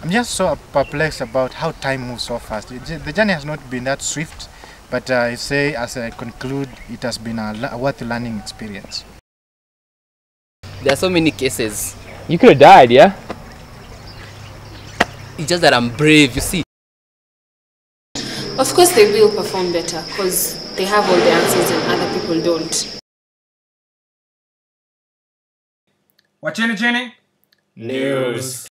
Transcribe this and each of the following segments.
I'm just so perplexed about how time moves so fast. The journey has not been that swift, but I say, as I conclude, it has been a worth learning experience. There are so many cases. You could have died, yeah? It's just that I'm brave, you see. Of course they will perform better because they have all the answers and other people don't. Wachinichini News.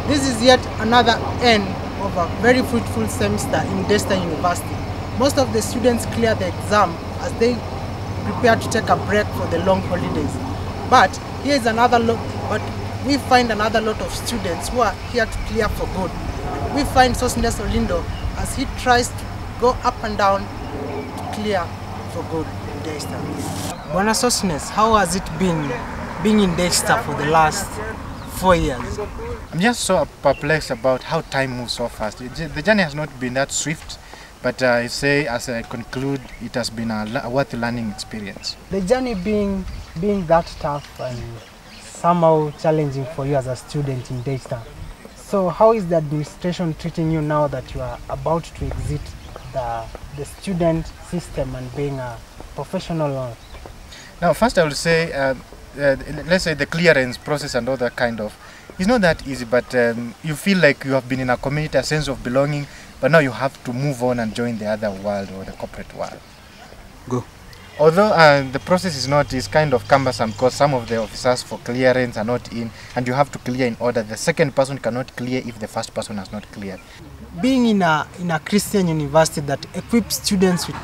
This is yet another end of a very fruitful semester in Daystar University. Most of the students clear the exam as they prepare to take a break for the long holidays. But here is we find another lot of students who are here to clear for good. We find Sosnes Olindo as he tries to go up and down to clear for good in Daystar. Bwana Sosnes, how has it been being in Daystar for the last 4 years? I'm just so perplexed about how time moves so fast. The journey has not been that swift, but I say, as I conclude, it has been a worth learning experience. The journey being that tough and somehow challenging for you as a student in Daystar. So how is the administration treating you now that you are about to exit the student system and being a professional? Now, first I will say, let's say the clearance process and all that kind of, it's not that easy, but you feel like you have been in a community, a sense of belonging, but now you have to move on and join the other world or the corporate world. Go. Although the process is kind of cumbersome because some of the officers for clearance are not in, and you have to clear in order. The second person cannot clear if the first person has not cleared. Being in a Christian university that equips students with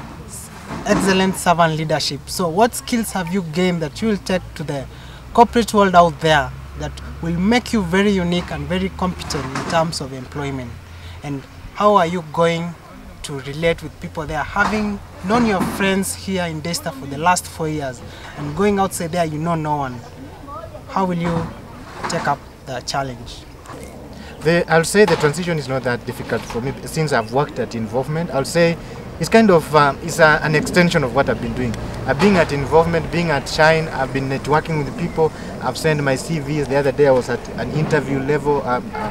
excellent servant leadership, so what skills have you gained that you will take to the corporate world out there that will make you very unique and very competent in terms of employment? And how are you going to relate with people there, having known your friends here in Daystar for the last 4 years and going outside there, you know no one? How will you take up the challenge? I'll say the transition is not that difficult for me since I've worked at involvement. I'll say it's kind of an extension of what I've been doing. Being at involvement, being at Shine, I've been networking with the people. I've sent my CVs. The other day I was at an interview level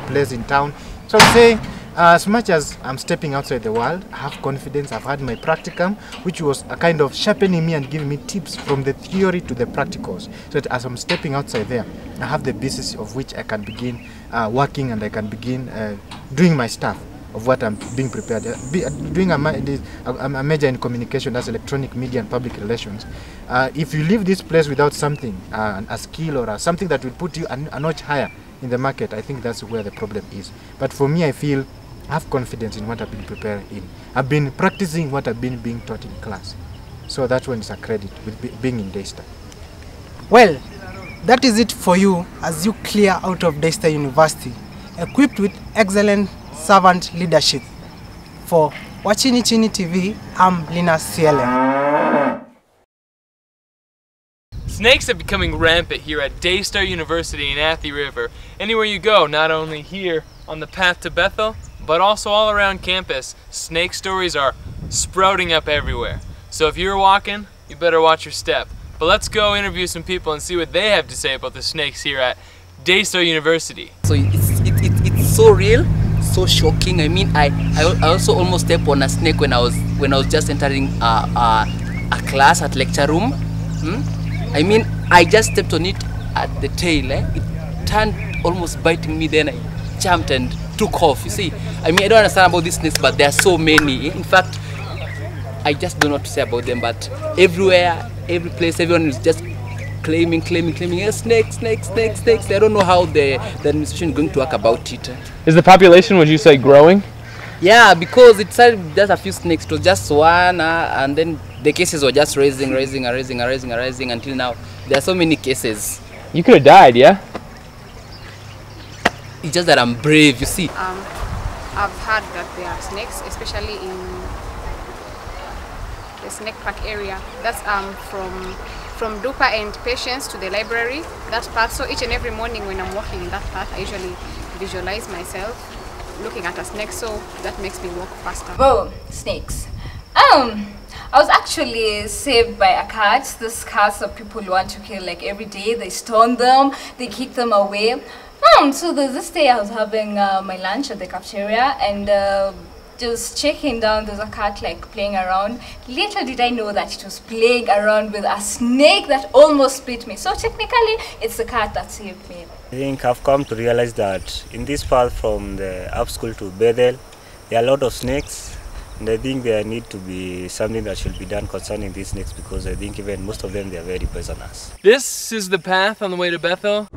place in town. So I'll say, as much as I'm stepping outside the world, I have confidence. I've had my practicum, which was a kind of sharpening me and giving me tips from the theory to the practicals. So that as I'm stepping outside there, I have the basis of which I can begin working and I can begin doing my stuff of what I'm being prepared. Doing a major in communication, that's electronic media and public relations. If you leave this place without something, a skill or something that will put you a notch higher in the market, I think that's where the problem is. But for me, I feel I have confidence in what I've been prepared in. I've been practicing what I've been being taught in class. So that one is a credit with being in Daystar. Well, that is it for you as you clear out of Daystar University, equipped with excellent servant leadership. For Wachinichini TV, I'm Lina Ciele. Snakes are becoming rampant here at Daystar University in Athi River. Anywhere you go, not only here on the path to Bethel, but also all around campus, snake stories are sprouting up everywhere. So if you're walking, you better watch your step. But let's go interview some people and see what they have to say about the snakes here at Daystar University. So it's so real, so shocking. I mean, I also almost stepped on a snake when I was just entering a class at lecture room. I mean, I just stepped on it at the tail. It turned almost biting me, then I jumped and took off. You see, I mean, I don't understand about these snakes, but there are so many. In fact, I just don't know what to say about them, but everywhere, every place, everyone is just claiming, snakes. I don't know how the administration is going to work about it. Is the population, would you say, growing? Yeah, because it started with just a few snakes. It was just one, and then the cases were just rising until now. There are so many cases. You could have died, yeah? It's just that I'm brave, you see. I've heard that there are snakes, especially in the snake park area. That's from Dupa and Patience to the library, that path. So each and every morning when I'm walking in that path, I usually visualize myself looking at a snake, so that makes me walk faster. Oh, snakes. I was actually saved by a cat. These cats that people want to kill like every day. They stone them, they kick them away. So this day I was having my lunch at the cafeteria and just checking down, there's a cat like playing around. Little did I know that it was playing around with a snake that almost bit me. So technically, it's the cat that saved me. I think I've come to realize that in this path from the up school to Bethel, there are a lot of snakes. And I think there need to be something that should be done concerning these snakes because I think even most of them, they are very poisonous. This is the path on the way to Bethel,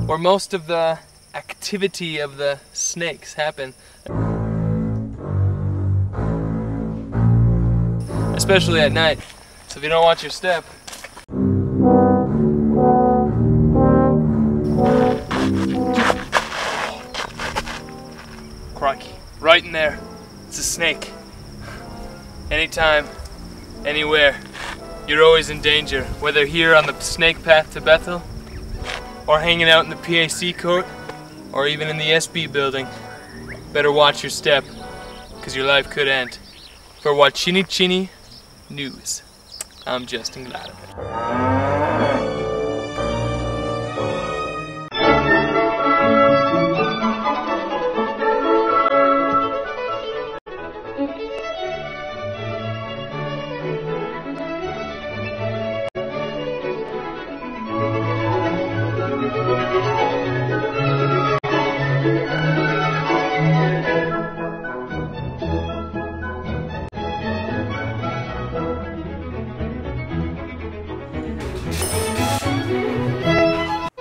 where most of the activity of the snakes happen. Especially at night. So if you don't watch your step. Crikey, right in there. It's a snake. Anytime, anywhere, you're always in danger. Whether here on the snake path to Bethel, or hanging out in the PAC court, or even in the SB building. Better watch your step, because your life could end. For Wachinichini News, I'm Justin Gladden.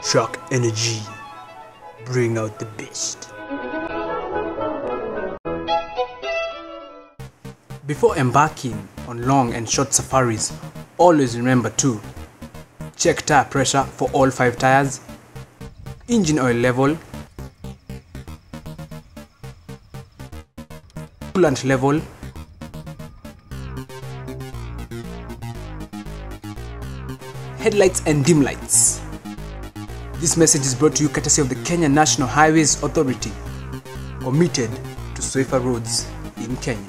Shock energy, bring out the best. Before embarking on long and short safaris, always remember to check tire pressure for all 5 tires, engine oil level, coolant level, headlights and dim lights. This message is brought to you courtesy of the Kenya National Highways Authority, committed to safer roads in Kenya.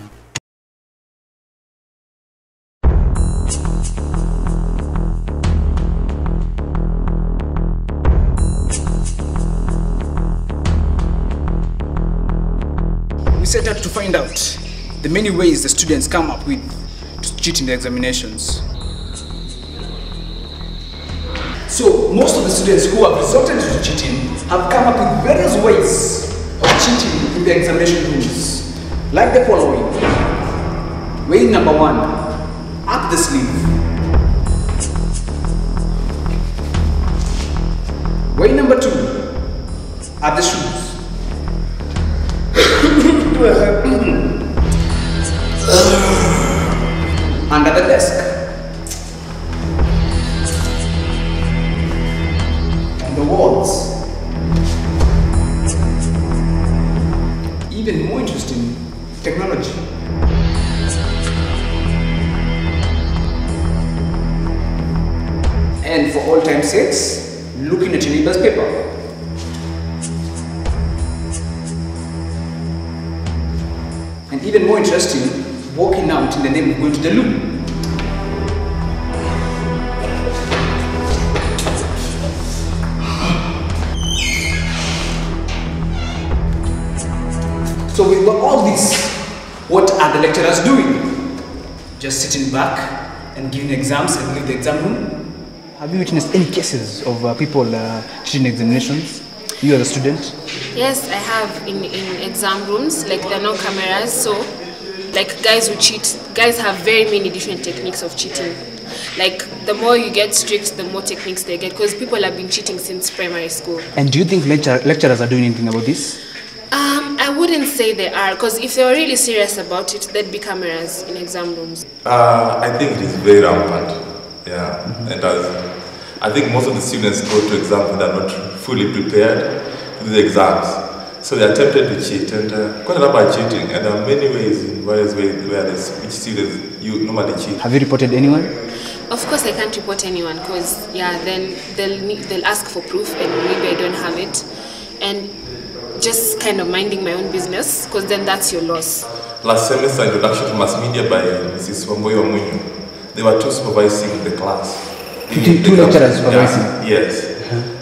We set out to find out the many ways the students come up with to cheat in the examinations. So most of the students who have resorted to cheating have come up with various ways of cheating in the examination rooms, like the following. Way number 1, up the sleeve. Way number 2, are the shoes. Under the desk. The walls. Even more interesting, technology. And for all time's sakes, looking at your neighbor's paper. And even more interesting, walking out in the name of going to the loo. So with all this, what are the lecturers doing? Just sitting back and giving exams and leave the exam room? Have you witnessed any cases of people cheating examinations? You as a student? Yes, I have in exam rooms. Like there are no cameras, so like guys who cheat, guys have very many different techniques of cheating. Like the more you get strict, the more techniques they get, because people have been cheating since primary school. And do you think lecturers are doing anything about this? I wouldn't say they are, because if they were really serious about it, there'd be cameras in exam rooms. I think it is very rampant, yeah. And I think most of the students go to exams and are not fully prepared to do the exams. So they are tempted to cheat, and quite a number are cheating, and there are many ways, in various ways, where which students you normally cheat. Have you reported anyone? Of course I can't report anyone, because yeah, then they'll ask for proof and maybe I don't have it. And just kind of minding my own business, because then that's your loss. last semester Introduction to Mass Media by Mrs. Wamboyo Munyo. They were two supervising the class. Two lecturers supervising? Yeah, yes.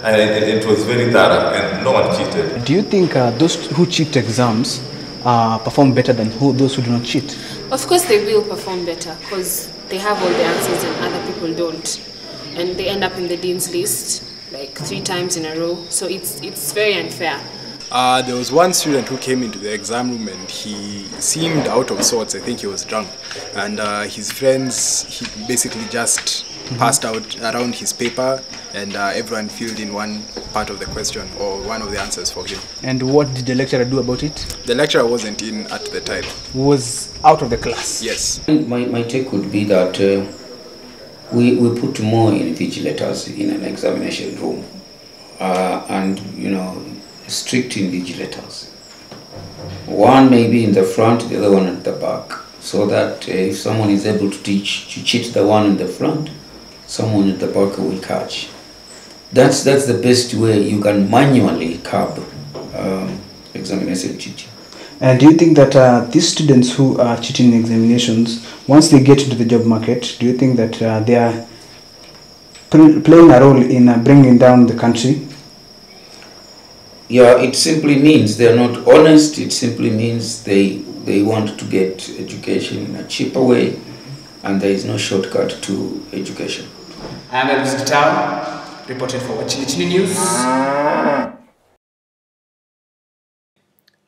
And it was very thorough and no one cheated. Do you think those who cheat exams perform better than those who do not cheat? Of course they will perform better because they have all the answers and other people don't. And they end up in the dean's list like 3 times in a row. So it's very unfair. There was one student who came into the exam room and he seemed out of sorts. I think he was drunk. And his friends, he basically just passed out around his paper and everyone filled in one part of the question or one of the answers for him. And what did the lecturer do about it? The lecturer wasn't in at the time. Was out of the class? Yes. My take would be that we put more invigilators in an examination room and, you know, strict invigilators. One may be in the front, the other one at the back, so that if someone is able to cheat the one in the front, someone at the back will catch. That's the best way you can manually curb examination cheating. And do you think that these students who are cheating in examinations, once they get into the job market, do you think that they are playing a role in bringing down the country? Yeah, it simply means they are not honest. It simply means they want to get education in a cheaper way, and there is no shortcut to education. I'm Elvis Town, reported for Wachinichini News.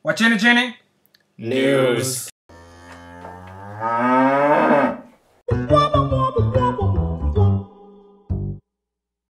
Wachinichini News.